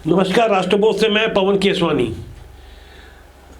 नमस्कार, राष्ट्रबोध से मैं पवन केसवानी।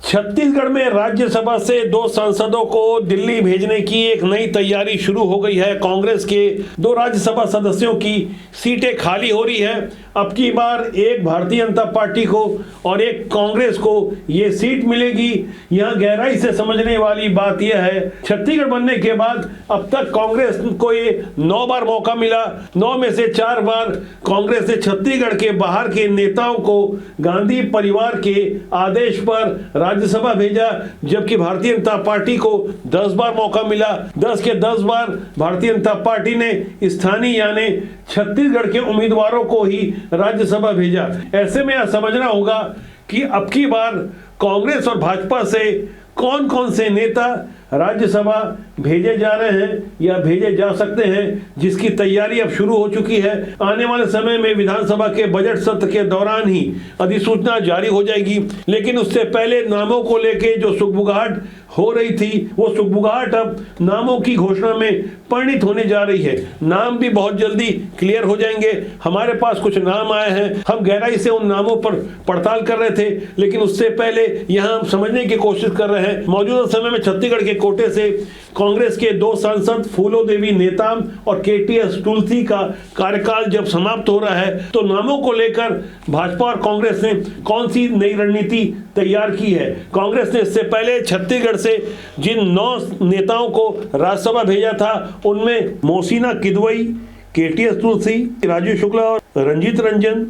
छत्तीसगढ़ में राज्यसभा से 2 सांसदों को दिल्ली भेजने की एक नई तैयारी शुरू हो गई है। कांग्रेस के 2 राज्यसभा सदस्यों की सीटें खाली हो रही है। अब की बार एक भारतीय जनता पार्टी को और एक कांग्रेस को ये सीट मिलेगी। यहाँ गहराई से समझने वाली बात यह है, छत्तीसगढ़ बनने के बाद अब तक कांग्रेस को ये 9 बार मौका मिला। 9 में से 4 बार कांग्रेस ने छत्तीसगढ़ के बाहर के नेताओं को गांधी परिवार के आदेश पर राज्यसभा भेजा, जबकि भारतीय जनता पार्टी को 10 बार मौका मिला। 10 के 10 बार भारतीय जनता पार्टी ने स्थानीय यानी छत्तीसगढ़ के उम्मीदवारों को ही राज्यसभा भेजा। ऐसे में यह समझना होगा कि अब की बार कांग्रेस और भाजपा से कौन कौन से नेता राज्यसभा भेजे जा रहे हैं या भेजे जा सकते हैं, जिसकी तैयारी अब शुरू हो चुकी है। आने वाले समय में विधानसभा के बजट सत्र के दौरान ही अधिसूचना जारी हो जाएगी, लेकिन उससे पहले नामों को लेके जो सुगबुगाहट हो रही थी, वो सुगबुगाहट अब नामों की घोषणा में परिणित होने जा रही है। नाम भी बहुत जल्दी क्लियर हो जाएंगे। हमारे पास कुछ नाम आए हैं, हम गहराई से उन नामों पर पड़ताल कर रहे थे, लेकिन उससे पहले यहाँ हम समझने की कोशिश कर रहे हैं। मौजूदा समय में छत्तीसगढ़ के कोटे से कांग्रेस के 2 सांसद फूलो देवी नेताम और केटीएस तुलसी का कार्यकाल जब समाप्त हो रहा है, तो नामों को लेकर भाजपा और कांग्रेस ने कौन सी नई रणनीति तैयार की है। कांग्रेस ने इससे पहले छत्तीसगढ़ से जिन 9 नेताओं को राज्यसभा भेजा था, उनमें मोसीना किदवई, केटीएस तुलसी, राजीव शुक्ला और रंजीत रंजन,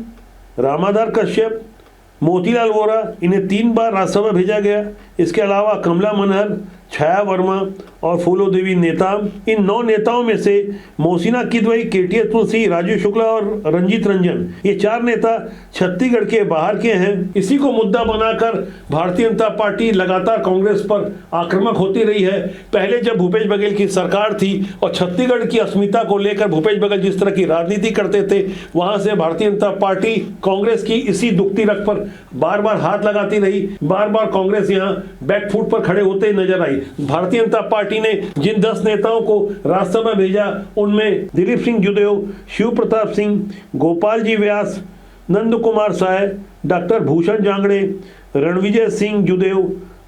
रामाधार कश्यप, मोतीलाल वोरा, इन्हें 3 बार राज्यसभा भेजा गया। इसके अलावा कमला मनहर, छाया वर्मा और फूलो देवी नेताम, इन 9 नेताओं में से मोसीना किदवई, केटीएस तुलसी, राजीव शुक्ला और रंजीत रंजन, ये 4 नेता छत्तीसगढ़ के बाहर के हैं। इसी को मुद्दा बनाकर भारतीय जनता पार्टी लगातार कांग्रेस पर आक्रामक होती रही है। पहले जब भूपेश बघेल की सरकार थी और छत्तीसगढ़ की अस्मिता को लेकर भूपेश बघेल जिस तरह की राजनीति करते थे, वहां से भारतीय जनता पार्टी कांग्रेस की इसी दुखती रख पर बार बार हाथ लगाती रही। बार बार कांग्रेस यहाँ बैकफुट पर खड़े होते नजर आई। भारतीय जनता पार्टी ने जिन 10 नेताओं को राज्यसभा भेजा, उनमें दिलीप सिंह जुदेव, शिव प्रताप सिंह, गोपाल जी व्यास, नंद कुमार साय, डॉक्टर भूषण जांगड़े, रणविजय सिंह जुदेव,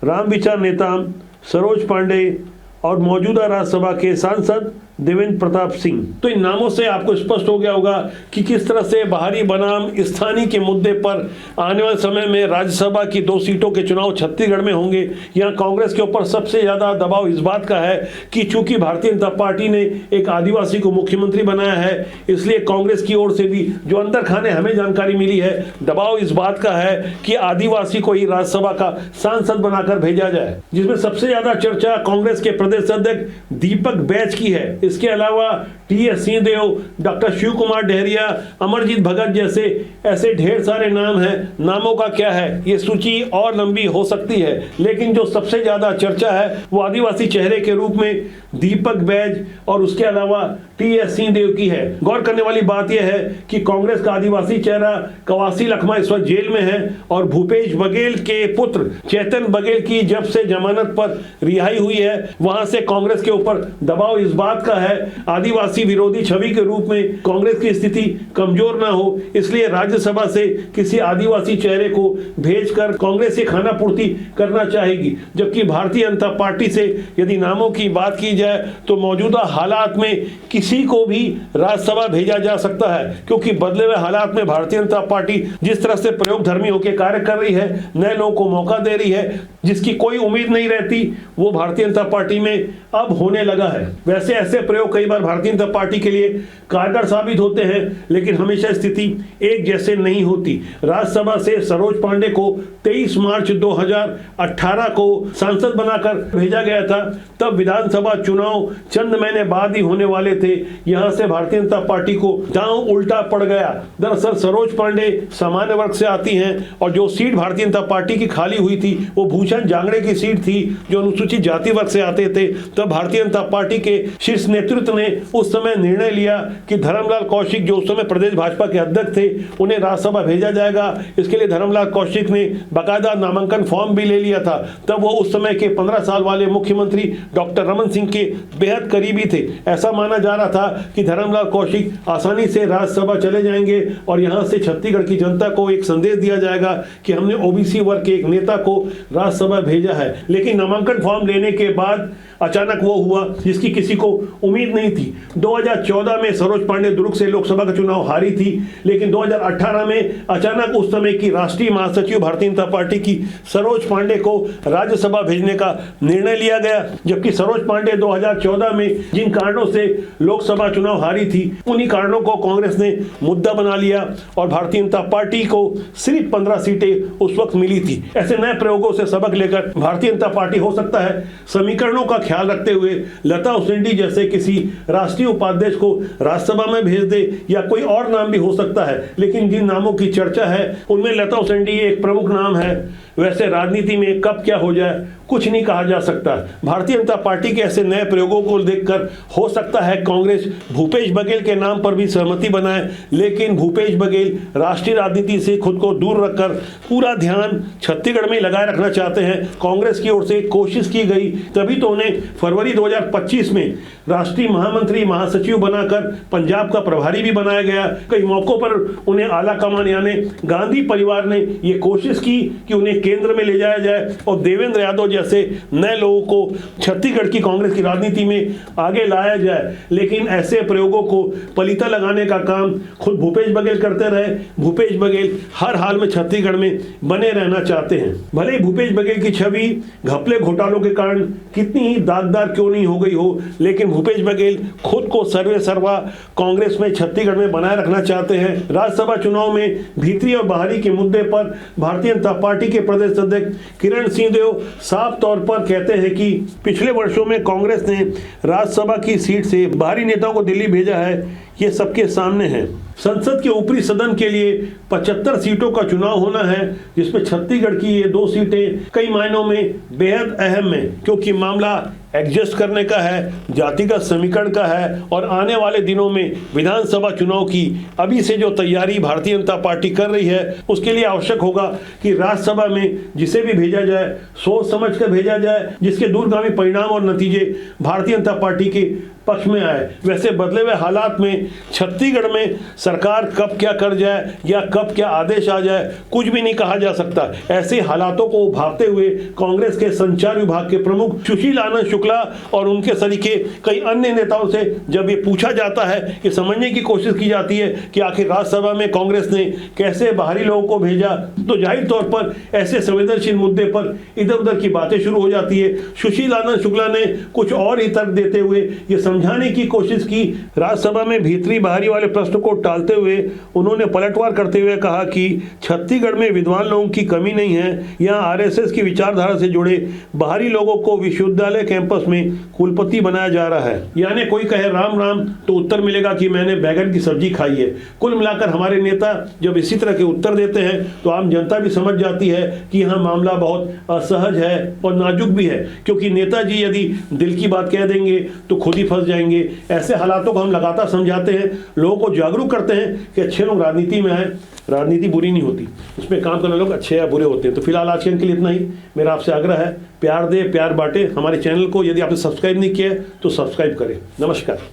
रामविचार नेताम, सरोज पांडे और मौजूदा राज्यसभा के सांसद देवेंद्र प्रताप सिंह। तो इन नामों से आपको स्पष्ट हो गया होगा कि किस तरह से बाहरी बनाम स्थानीय के मुद्दे पर आने वाले समय में राज्यसभा की 2 सीटों के चुनाव छत्तीसगढ़ में होंगे। यहाँ कांग्रेस के ऊपर सबसे ज्यादा दबाव इस बात का है कि चूंकि भारतीय जनता पार्टी ने एक आदिवासी को मुख्यमंत्री बनाया है, इसलिए कांग्रेस की ओर से भी जो अंदर खाने हमें जानकारी मिली है, दबाव इस बात का है कि आदिवासी को ही राज्यसभा का सांसद बनाकर भेजा जाए। जिसमें सबसे ज्यादा चर्चा कांग्रेस के प्रदेश अध्यक्ष दीपक बैज की है। इसके अलावा टी.एस. सिंहदेव, डॉक्टर शिव कुमार डहरिया, अमरजीत भगत जैसे ऐसे ढेर सारे नाम हैं। नामों का क्या है, ये सूची और लंबी हो सकती है, लेकिन जो सबसे ज्यादा चर्चा है वो आदिवासी चेहरे के रूप में दीपक बैज और उसके अलावा टी.एस. सिंहदेव की है। गौर करने वाली बात यह है कि कांग्रेस का आदिवासी चेहरा कवासी लखमा इस वक्त जेल में है और भूपेश बघेल के पुत्र चेतन बघेल की जब से जमानत पर रिहाई हुई है, वहां से कांग्रेस के ऊपर दबाव इस बात का है, आदिवासी विरोधी छवि के रूप में कांग्रेस की स्थिति कमजोर ना हो, इसलिए राज्यसभा से किसी आदिवासी चेहरे को भेजकर कांग्रेस से खाना पूर्ति करना चाहेगी। जबकि भारतीय जनता पार्टी से यदि नामों की बात की जाए तो मौजूदा हालात में किसी को भी राज्यसभा भेजा जा सकता है, क्योंकि बदले हुए हालात में भारतीय जनता पार्टी जिस तरह से प्रयोगधर्मी होकर कार्य कर रही है, नए लोगों को मौका दे रही है, जिसकी कोई उम्मीद नहीं रहती, वो भारतीय जनता पार्टी में अब होने लगा है। वैसे ऐसे प्रयोग कई बार भारतीय जनता पार्टी के लिए कारगर साबित होते हैं, लेकिन हमेशा स्थिति एक जैसे नहीं होती। राज्यसभा से सरोज पांडे को 23 मार्च 2018 को सांसद बनाकर भेजा गया था। तब विधानसभा चुनाव चंद महीने बाद ही होने वाले थे। यहां से भारतीय जनता पार्टी को दांव उल्टा पड़ गया। दरअसल सरोज पांडे सामान्य वर्ग से आती हैं और जो सीट भारतीय जनता पार्टी की खाली हुई थी वो भूषण किशन जांगड़े की सीट थी जो अनुसूचित जाति वर्ग से आते थे, तब भारतीय जनता पार्टी के शीर्ष नेतृत्व ने उस समय निर्णय लिया कि धर्मलाल कौशिक जो उस समय प्रदेश भाजपा के अध्यक्ष थे उन्हें राज्यसभा भेजा जाएगा। इसके लिए धर्मलाल कौशिक ने बाकायदा नामांकन फॉर्म भी ले लिया था। तब वो उस समय के 15 साल वाले मुख्यमंत्री डॉक्टर रमन सिंह के बेहद करीबी थे। ऐसा माना जा रहा था कि धर्मलाल कौशिक आसानी से राज्यसभा चले जाएंगे और यहां से छत्तीसगढ़ की जनता को एक संदेश दिया जाएगा कि हमने ओबीसी वर्ग के एक नेता को राज्यसभा भेजा है। लेकिन नामांकन फॉर्म लेने के बाद अचानक वो हुआ जिसकी किसी को उम्मीद नहीं थी। 2014 में सरोज पांडे दुर्ग से लोकसभा का चुनाव हारी थी, लेकिन 2018 में अचानक उस समय की राष्ट्रीय महासचिव भारतीय जनता पार्टी की सरोज पांडे को राज्यसभा भेजने का निर्णय लिया गया। जबकि सरोज पांडे 2014 में जिन कारणों से लोकसभा चुनाव हारी थी उन्हीं कारणों को कांग्रेस ने मुद्दा बना लिया और भारतीय जनता पार्टी को सिर्फ 15 सीटें उस वक्त मिली थी। ऐसे नए प्रयोगों से सबक लेकर भारतीय जनता पार्टी हो सकता है समीकरणों का ख्याल रखते हुए लता उसेंडी जैसे किसी राष्ट्रीय उपाध्यक्ष को राज्यसभा में भेज दे, या कोई और नाम भी हो सकता है। लेकिन जिन नामों की चर्चा है उनमें लता उसेंडी एक प्रमुख नाम है। वैसे राजनीति में कब क्या हो जाए कुछ नहीं कहा जा सकता। भारतीय जनता पार्टी के ऐसे नए प्रयोगों को देखकर हो सकता है कांग्रेस भूपेश बघेल के नाम पर भी सहमति बनाए, लेकिन भूपेश बघेल राष्ट्रीय राजनीति से खुद को दूर रखकर पूरा ध्यान छत्तीसगढ़ में लगाए रखना चाहते हैं। कांग्रेस की ओर से कोशिश की गई, तभी तो उन्हें फरवरी 2025 में राष्ट्रीय महामंत्री महासचिव बनाकर पंजाब का प्रभारी भी बनाया गया। कई मौकों पर उन्हें आला कमान यानी गांधी परिवार ने यह कोशिश की कि उन्हें केंद्र में ले जाया जाए और देवेंद्र यादव जैसे नए लोगों को छत्तीसगढ़ की कांग्रेस की राजनीति में आगे लाया जाए। लेकिन ऐसे प्रयोगों को पलीता लगाने का काम खुद भूपेश बघेल करते रहे। भूपेश बघेल हर हाल में छत्तीसगढ़ में बने रहना चाहते हैं। भले ही भूपेश बघेल की छवि घपले घोटालों के कारण कितनी ही दागदार क्यों नहीं हो गई हो, लेकिन भूपेश बघेल खुद को सर्वे सर्वा कांग्रेस में छत्तीसगढ़ में बनाए रखना चाहते हैं। राज्यसभा चुनाव में भीतरी और बाहरी के मुद्दे पर भारतीय जनता पार्टी के प्रदेश अध्यक्ष किरण सिंहदेव साफ तौर पर कहते हैं कि पिछले वर्षों में कांग्रेस ने राज्यसभा की सीट से बाहरी नेताओं को दिल्ली भेजा है, ये सबके सामने है। संसद के ऊपरी सदन के लिए 75 सीटों का चुनाव होना है, जिसमें छत्तीसगढ़ की ये 2 सीटें कई मायनों में बेहद अहम है, क्योंकि मामला एडजस्ट करने का है, जातिगत समीकरण का है और आने वाले दिनों में विधानसभा चुनाव की अभी से जो तैयारी भारतीय जनता पार्टी कर रही है उसके लिए आवश्यक होगा कि राज्यसभा में जिसे भी भेजा जाए सोच समझ कर भेजा जाए, जिसके दूरगामी परिणाम और नतीजे भारतीय जनता पार्टी के पक्ष में आए। वैसे बदले हुए हालात में छत्तीसगढ़ में सरकार कब क्या कर जाए या कब क्या आदेश आ जाए कुछ भी नहीं कहा जा सकता। ऐसे हालातों को भांपते हुए कांग्रेस के संचार विभाग के प्रमुख सुशील आनंद शुक्ला और उनके सरीके कई अन्य नेताओं से जब ये पूछा जाता है कि समझने की कोशिश की जाती है कि आखिर राज्यसभा में कांग्रेस ने कैसे बाहरी लोगों को भेजा, तो जाहिर तौर पर ऐसे संवेदनशील मुद्दे पर इधर उधर की बातें शुरू हो जाती है। सुशील आनंद शुक्ला ने कुछ और ही तर्क देते हुए ये समझाने की कोशिश की। राज्यसभा में भीतरी बाहरी वाले प्रश्न को टालते हुए उन्होंने पलटवार करते हुए कहा कि छत्तीसगढ़ में विद्वान लोगों की कमी नहीं है, यहाँ आरएसएस की विचारधारा से जुड़े बाहरी लोगों को विश्वविद्यालय कैंपस में कुलपति बनाया जा रहा है। यानी कोई कहे राम राम तो उत्तर मिलेगा कि मैंने बैगन की सब्जी खाई है। कुल मिलाकर हमारे नेता जब इसी तरह के उत्तर देते हैं तो आम जनता भी समझ जाती है कि यहाँ मामला बहुत असहज है और नाजुक भी है, क्योंकि नेताजी यदि दिल की बात कह देंगे तो खुद ही फंस जाएंगे। ऐसे हालातों को हम लगातार समझाते हैं, लोगों को जागरूक करते हैं कि अच्छे लोग राजनीति में आए, राजनीति बुरी नहीं होती, उसमें काम करने लोग अच्छे या बुरे होते हैं। तो फिलहाल आज के लिए इतना ही। मेरा आपसे आग्रह है, प्यार दे, प्यार बांटे। हमारे चैनल को यदि आपने सब्सक्राइब नहीं किया तो सब्सक्राइब करें। नमस्कार।